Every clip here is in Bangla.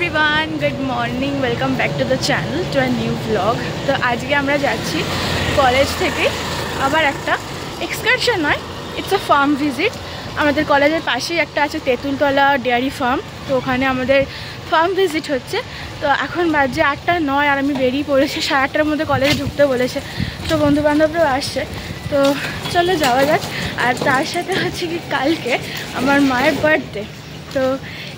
Everyone, good morning, welcome back to the channel to a new vlog. तो आज के আমরা যাচ্ছি কলেজ থেকে আবার একটা এক্সকারশন নয়, ইটস আ ফার্ম ভিজিট। আমাদের কলেজের পাশেই একটা আছে তেঁতুলতলা ডেয়ারি ফার্ম, তো ওখানে আমাদের ফার্ম ভিজিট হচ্ছে। তো এখন বাজে 8:09 আর আমি বেরিয়ে পড়েছি, 8:30টার মধ্যে কলেজে ঢুকতে বলেছে। তো বন্ধুবান্ধবরাও আসছে, তো চলো যাওয়া যাক। আর তার সাথে হচ্ছে কি কালকে আমার মায়ের বার্থডে, তো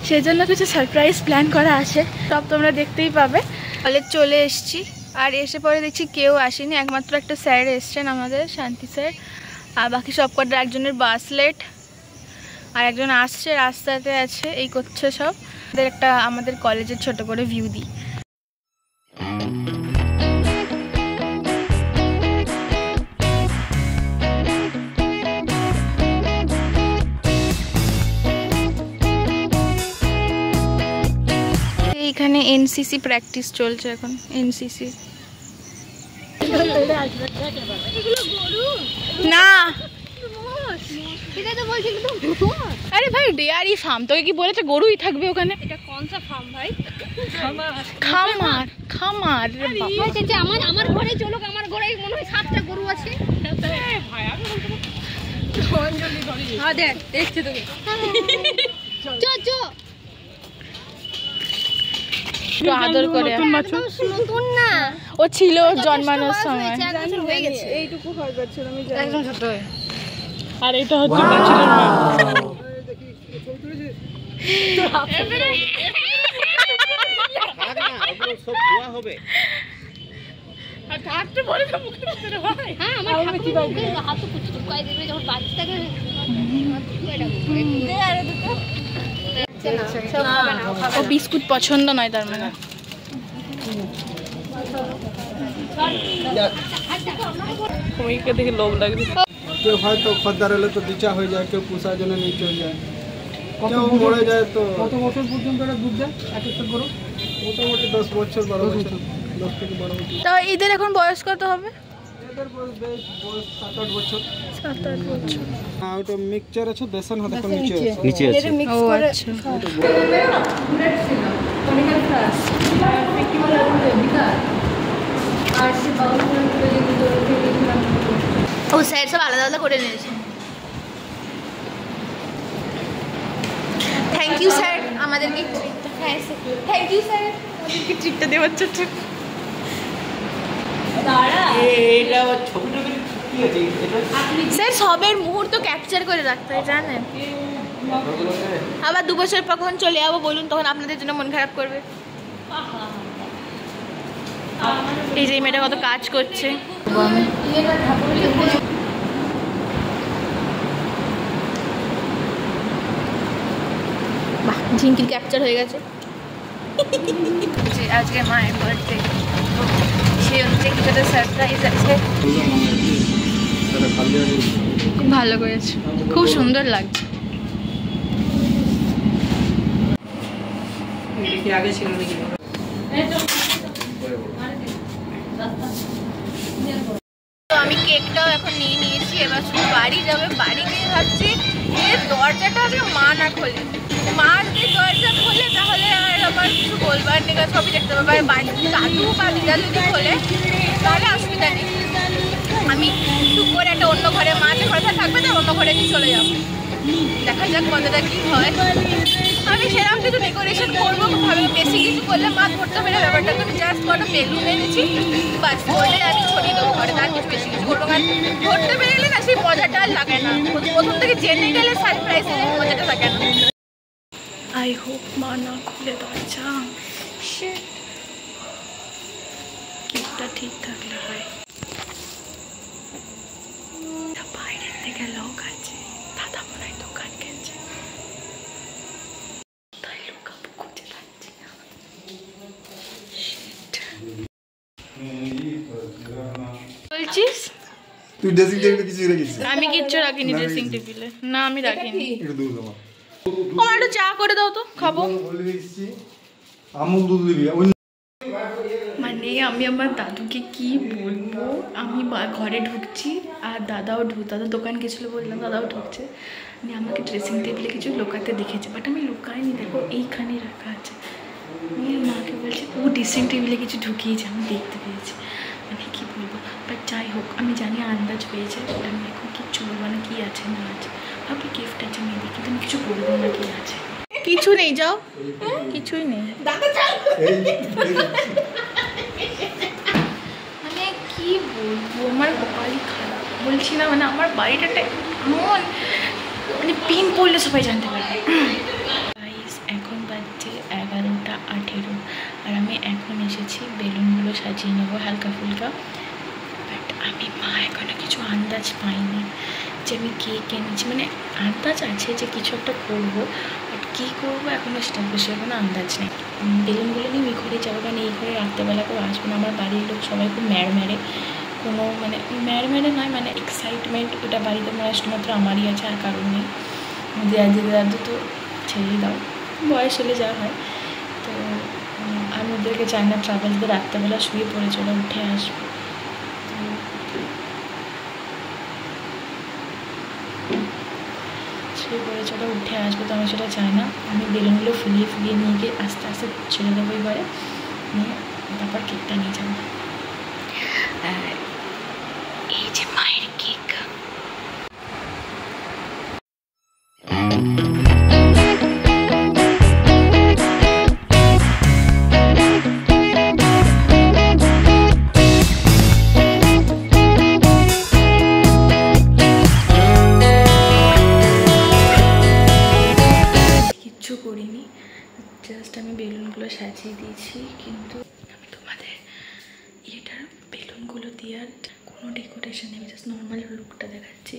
সেই জন্য কিছু সারপ্রাইজ প্ল্যান করা আছে, সব তোমরা দেখতেই পাবে। কলেজ চলে এসেছি, আর এসে পরে দেখছি কেউ আসেনি, একমাত্র একটা স্যার এসছেন আমাদের, শান্তি স্যার। আর বাকি সব কটা একজনের বাস লেট, আর একজন আসছে রাস্তাতে আছে, এই করছে সব। আমাদের কলেজের ছোট করে ভিউ দিই। এখানে এনসিসি প্র্যাকটিস চলছে এখন, এনসিসি। না আরে ভাই ডেয়ারি ফার্ম, তোকে কি বলেছে গরুই থাকবে ওখানে? এটা কোন সা ফার্ম ভাই? খামার। খামার আমার ঘরে চলো, আমার ঘরে মনে হয় 7টা গরু আছে। ভাই আমি হ্যাঁ দেখ দেখছি তোকে, চ তো আদর করে। নতুন না, ও ছিল জন্মানোর সময়, হয়ে গেছে এইটুকু হয়ে গেছিল, আমি জানি একদম ছোট। আর এটা হচ্ছে ব্যাচেলর মা। সব ধোয়া হবে আর ঠাট্টা বলে তো মুখে দিতে ভাই। হ্যাঁ আমার কি ভাই হাত তো কুচি চুকাই দেবে যখন বাচ্চাটাকে দে আরে দুটো। ও বিস্কুট পছন্দ নয় তার মানে। দেখে লোভ লাগবে। কেউ হয়তো খদ্দার হলে তো বিচা হয়ে যায়, কেউ পোষার জন্য নিচে হয়ে যায়, কেউ মরে যায়। তো কত বছর পর্যন্ত এটা দুধ দেয় এক একটা গরু? মোটামুটি 10 বছর 12 বছর, 10 থেকে 12 বছর। তো এদের এখন বয়স কত হবে? এদের বয়স 7-8 বছর। 7-8 বছর। হ্যাঁ ওটা মিক্সচার আছে, বেসন হাতে কোন নিচে আছে, নিচে আছে। এটা মিক্স করে আচ্ছা। ও স্যার সব আলাদা আলাদা করে নিয়েছে। থ্যাংক ইউ স্যার, আমাদেরকে থ্যাংক ইউ স্যার, আমাদেরকে ট্রিটটা দেওয়ার জন্য। স্যার সবের মুহূর্ত ক্যাপচার করে রাখতে হয় জানেন, আবার 2 বছর পর কখন চলে যাবো বলুন, তখন আপনাদের জন্য মন খারাপ করবে। এই যে মেয়েটা কত কাজ করছে। বাহ, ঝিঙ্কির ক্যাপচার হয়ে গেছে। আজকে মায়ের বার্থডে, সেই অনুযায়ী কিছু একটা সারপ্রাইজ আছে। খুব ভালো করেছে, খুব সুন্দর লাগছে। তো আমি কেকটাও এখন নিয়ে নিয়েছি, এবার শুধু বাড়ি যাবে। বাড়ি গিয়ে ভাবছি এর দরজাটা আজকে মা না খোলে, মা যদি দরজা খোলে তাহলে আর আমার কিছু বলবার নেই, ছবি দেখতে পাবো। আর বাড়ি দাদু বা দিদা যদি খোলে তাহলে অসুবিধা নেই, আমি টুক করে একটা অন্য ঘরে, মা যে ঘরে থাকবে না অন্য ঘরে নিয়ে চলে যাবো। দেখা যাক কতটা কি হয়। আমি সেরকম কিছু ডেকোরেশন করবো ভাবে, বেশি কিছু করলে মা ধরতে পেরে ব্যাপারটা। তুমি জাস্ট কটা বেলুন এনেছি, বাস করলে আমি ছড়িয়ে দেবো ঘরে, তার কিছু বেশি কিছু করবো। কারণ ধরতে পেরে গেলে না সেই মজাটা আর লাগে না, প্রথম থেকে জেনে গেলে সারপ্রাইজের মজাটা থাকে না। আই হোপ মা না খুলে দরজা, কেকটা ঠিক থাকলে হয়। বাইরের থেকে লোক আছে, দাদা মনে হয় দোকান গেছে, তাই লুকাবো, খুঁজে পাচ্ছি না। বলছিস তুই ড্রেসিং টেবিলে কিছু রেখেছিস? আমি কিচ্ছু রাখিনি ড্রেসিং টেবিলে, না আমি রাখিনি। আমার একটু চা করে দাও তো, খাবো। আমুল দুধ দিবি? মানে আমি আমার দাদুকে কি বলবো, আমি ঘরে ঢুকছি আর দাদা দোকান গেছিলো বললাম, দাদাও ঢুকছে, আমাকে ড্রেসিং টেবিলে কিছু লুকাতে দেখেছে, বাট আমি লুকাইনি। দেখো এইখানে রাখা আছে, আমি ড্রেসিং টেবিলে কিছু ঢুকিয়েছে, আমি দেখতে পেয়েছি, মানে কী বলবো। বাট যাই হোক, আমি জানি আন্দাজ পেয়েছে, আমি এখন কিচ্ছু বলবো না কী আছে না আছে। ভাবি গিফট আছে মেবি, কিন্তু আমি কিছু বলবো না কী আছে। কিছু নেই, যাও, কিছুই নেই। মানে কি বলবো, আমার কপালই খারাপ, বলছি না। মানে আমার বাড়িটাতে এমন, মানে পিন পড়লে সবাই জানতে পারবে। এখন বাজছে 11:18, আর আমি এখন এসেছি বেলুনগুলো সাজিয়ে নেবো হালকা ফুলকা। বাট মা এখনো কিছু আন্দাজ পাইনি যে আমি কে কিনেছি। মানে আন্দাজ আছে যে কিছু একটা করবো, বাট কী করবো এখনও সেটা বসে এখনো আন্দাজ নেই। বেলুনগুলো নিয়ে ঘরে যাবো, কারণ এই ঘরে রাত্রেবেলা কেউ আসবে না। আমার বাড়ির লোক সবাই খুব ম্যাড় কোনো মানে ম্যাড় নয়, মানে এক্সাইটমেন্ট ওটা বাড়িতে মানে শুধুমাত্র আমারই আছে, আর কারণ নেই। দাদু তো ছেড়েই দাও, বয়স হলে যা হয়। তো আমি ওদেরকে চাই না ট্রাভেল দিয়ে রাত্রেবেলা শুয়ে পড়েছে, ওরা উঠে আসবে। শুয়ে পড়েছে, ওরা উঠে আসবে, তো আমি সেটা চাই না। আমি বেলুনগুলো ফুলিয়ে নিয়ে গিয়ে আস্তে আস্তে ছেড়ে দেবো এবারে, নিয়ে তারপর কেকটা নিয়ে যাবো। আর এই যে মায়ের কেক। কিচ্ছু করিনি, জাস্ট আমি বেলুনগুলো সাজিয়ে দিয়েছি। কিন্তু আমি তোমাদের এটার বেলুনগুলো দিয়ে আর কোনো ডেকোরেশন নেই, জাস্ট নর্মাল লুকটা দেখাচ্ছি।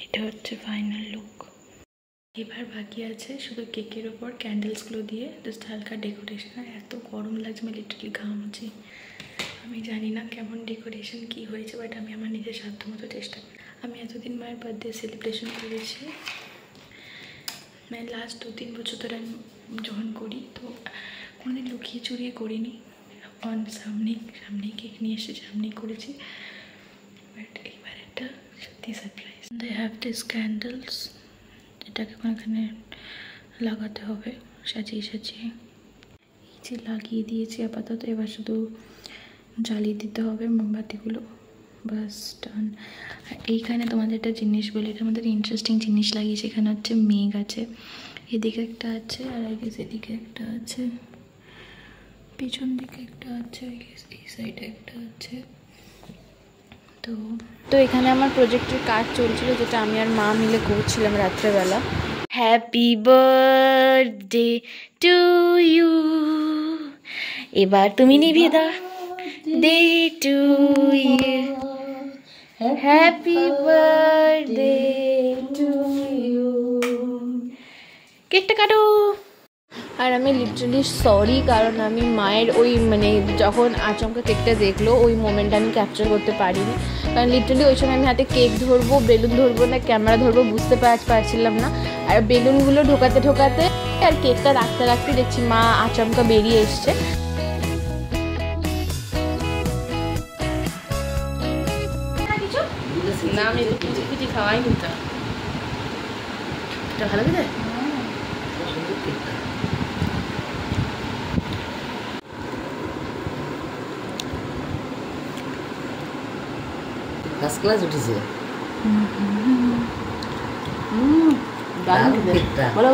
এটা হচ্ছে ফাইনাল লুক। এবার বাকি আছে শুধু কেকের ওপর ক্যান্ডেলসগুলো দিয়ে জাস্ট হালকা ডেকোরেশন। আর এত গরম লাগছে, আমি লিটারালি ঘামছি। আমি জানি না কেমন ডেকোরেশন কী হয়েছে, বাট আমি আমার নিজের সাধ্যমতো চেষ্টা করি। আমি এতদিন মায়ের বার্থডে সেলিব্রেশন করেছি, মানে লাস্ট 2-3 বছর ধরে আমি যখন করি, তো কোনোদিন লুকিয়ে চুরিয়ে করিনি। সামনেই কেক নিয়ে এসে সামনেই করেছি। বাট এবার একটা সত্যি surprise. They have this candles, এটাকে এখানে লাগাতে হবে সাজিয়ে এই যে লাগিয়ে দিয়েছি আপাতত। এবার শুধু জ্বালিয়ে দিতে হবে মোমবাতিগুলো, বাস ডান। আর এইখানে তোমাদের একটা জিনিস বলি, এটা আমাদের ইন্টারেস্টিং জিনিস লাগিয়েছে। এখানে হচ্ছে মেঘ আছে, এদিকে একটা আছে, আর আই গেস এদিকে একটা আছে, পিছন দিকে একটা আছে, আই গেস এই সাইডে একটা আছে। তো এখানে আমার প্রজেক্টের কাজ চলছিল, যেটা আমি আর মা মিলে করছিলাম রাত্রেবেলা। হ্যাপি বার্থডে টু ইউ, এবার তুমি নিভিয়ে দাও। Day to you, happy birthday to you. কেকটা কাটো। আর আমি লিটারালি সরি, কারণ আমি মায়ের ওই মানে যখন আচমকা কেকটা দেখলো ওই মোমেন্টটা আমি ক্যাপচার করতে পারিনি। কারণ লিটারালি ওই সময় আমি হাতে কেক ধরবো, বেলুন ধরবো না ক্যামেরা ধরবো বুঝতে পারছিলাম না। আর বেলুনগুলো ঢোকাতে আর কেকটা রাখতে দেখছি মা আচমকা বেরিয়ে এসছে। না আমি কুচি খাওয়াই নিতাম, এটা ভালো লাগে। ফার্স্ট ক্লাস উঠেছে। দারুণ, বলো